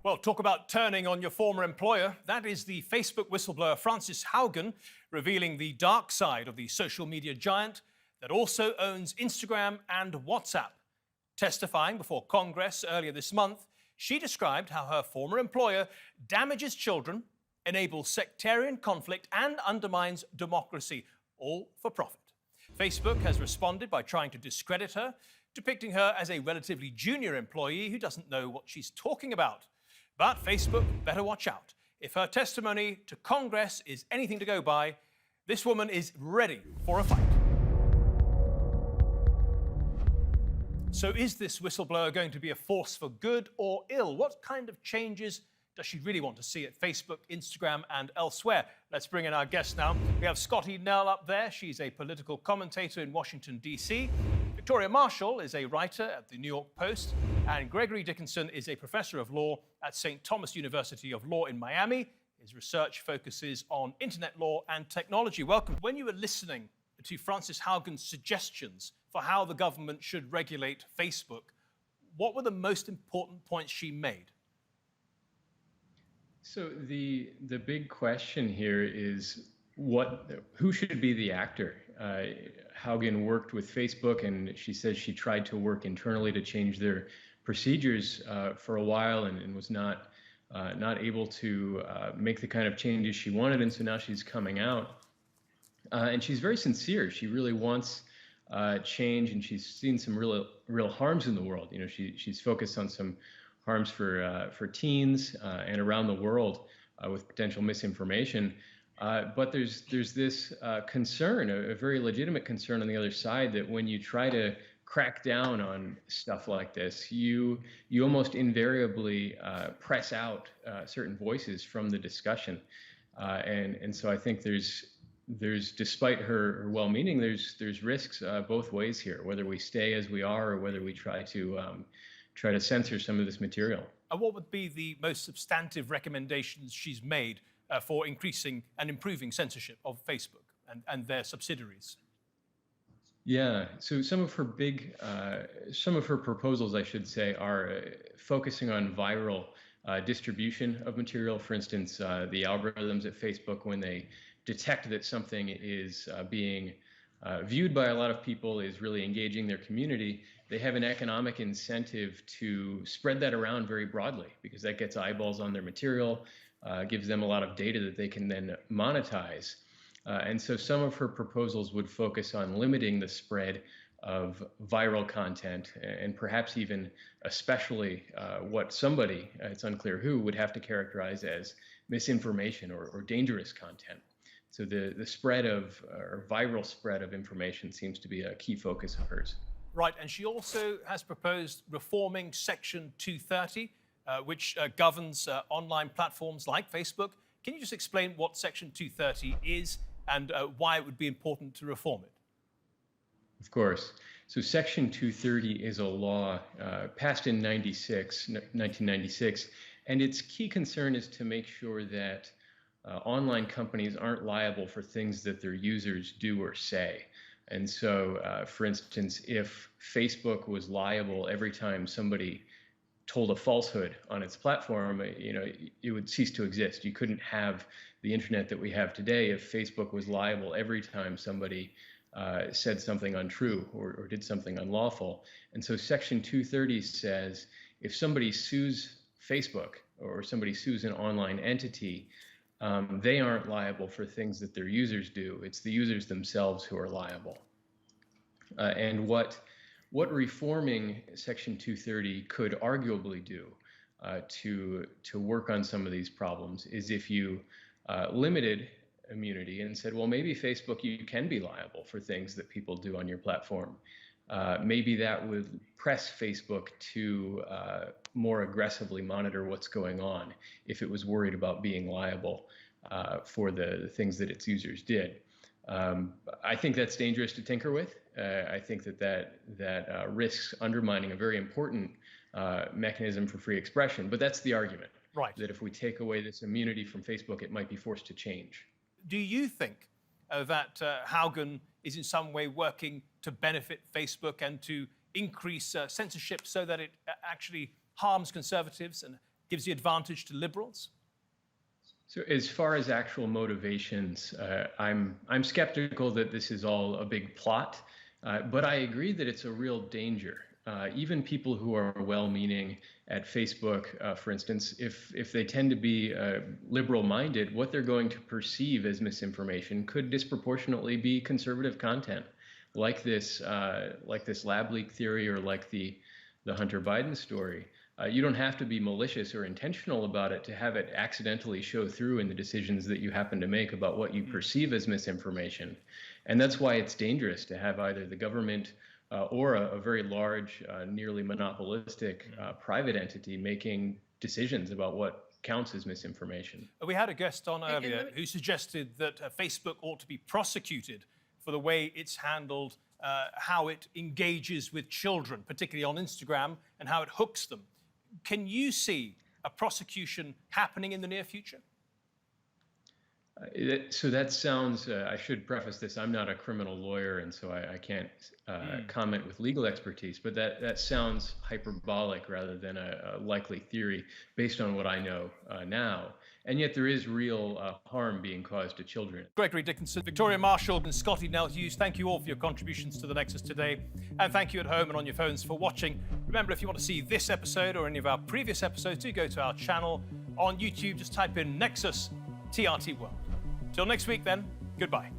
Well, talk about turning on your former employer. That is the Facebook whistleblower Frances Haugen revealing the dark side of the social media giant that also owns Instagram and WhatsApp. Testifying before Congress earlier this month, she described how her former employer damages children, enables sectarian conflict, and undermines democracy, all for profit. Facebook has responded by trying to discredit her, depicting her as a relatively junior employee who doesn't know what she's talking about. But Facebook better watch out. If her testimony to Congress is anything to go by, this woman is ready for a fight. So is this whistleblower going to be a force for good or ill? What kind of changes does she really want to see at Facebook, Instagram, and elsewhere? Let's bring in our guest now. We have Scotty Nell up there. She's a political commentator in Washington, D.C. Victoria Marshall is a writer at the New York Post. And Gregory Dickinson is a professor of law at St. Thomas University of Law in Miami. His research focuses on internet law and technology. Welcome. When you were listening to Frances Haugen's suggestions for how the government should regulate Facebook, what were the most important points she made? So the big question here is who should be the actor? Haugen worked with Facebook, and she says she tried to work internally to change their procedures for a while, and was not able to make the kind of changes she wanted, and so now she's coming out, and she's very sincere. She really wants change, and she's seen some real harms in the world. You know, she's focused on some harms for teens and around the world with potential misinformation. But there's this concern, a very legitimate concern on the other side, that when you try to crack down on stuff like this, you almost invariably press out certain voices from the discussion. And so I think there's despite her well-meaning, there's risks both ways here, whether we stay as we are or whether we try to censor some of this material. And what would be the most substantive recommendations she's made for increasing and improving censorship of Facebook and their subsidiaries? Yeah, so some of her proposals, I should say, are focusing on viral distribution of material. For instance, the algorithms at Facebook, when they detect that something is being viewed by a lot of people, is really engaging their community, they have an economic incentive to spread that around very broadly, because that gets eyeballs on their material, gives them a lot of data that they can then monetize. And so some of her proposals would focus on limiting the spread of viral content, and perhaps even especially what somebody, it's unclear who, would have to characterize as misinformation or dangerous content. So the spread of, or viral spread of information seems to be a key focus of hers. Right, and she also has proposed reforming Section 230, which governs online platforms like Facebook. Can you just explain what Section 230 is and why it would be important to reform it? Of course. So Section 230 is a law passed in 1996, and its key concern is to make sure that online companies aren't liable for things that their users do or say. And so, for instance, if Facebook was liable every time somebody told a falsehood on its platform, it would cease to exist. You couldn't have the internet that we have today if Facebook was liable every time somebody said something untrue or did something unlawful. And so Section 230 says if somebody sues Facebook or somebody sues an online entity, they aren't liable for things that their users do. It's the users themselves who are liable. And what reforming Section 230 could arguably do to work on some of these problems is if you limited immunity and said, well, maybe Facebook, you can be liable for things that people do on your platform. Maybe that would press Facebook to more aggressively monitor what's going on if it was worried about being liable for the things that its users did. I think that's dangerous to tinker with. I think that risks undermining a very important mechanism for free expression. But that's the argument, right? That if we take away this immunity from Facebook, it might be forced to change. Do you think that Haugen is in some way working to benefit Facebook and to increase censorship so that it actually harms conservatives and gives the advantage to liberals? So as far as actual motivations, I'm skeptical that this is all a big plot, but I agree that it's a real danger. Even people who are well-meaning at Facebook, for instance, if they tend to be liberal-minded, what they're going to perceive as misinformation could disproportionately be conservative content, like this lab leak theory or like the Hunter Biden story. You don't have to be malicious or intentional about it to have it accidentally show through in the decisions that you happen to make about what you perceive as misinformation. And that's why it's dangerous to have either the government or a very large, nearly monopolistic private entity making decisions about what counts as misinformation. We had a guest on earlier who suggested that Facebook ought to be prosecuted for the way it's handled how it engages with children, particularly on Instagram, and how it hooks them. Can you see a prosecution happening in the near future? So that sounds, I should preface this, I'm not a criminal lawyer, and so I can't comment with legal expertise, but that sounds hyperbolic rather than a likely theory based on what I know now. And yet there is real harm being caused to children. Gregory Dickinson, Victoria Marshall, and Scotty Nell Hughes, thank you all for your contributions to the Nexus today. And thank you at home and on your phones for watching. Remember, if you want to see this episode or any of our previous episodes, do go to our channel on YouTube. Just type in Nexus TRT World. Till next week then, goodbye.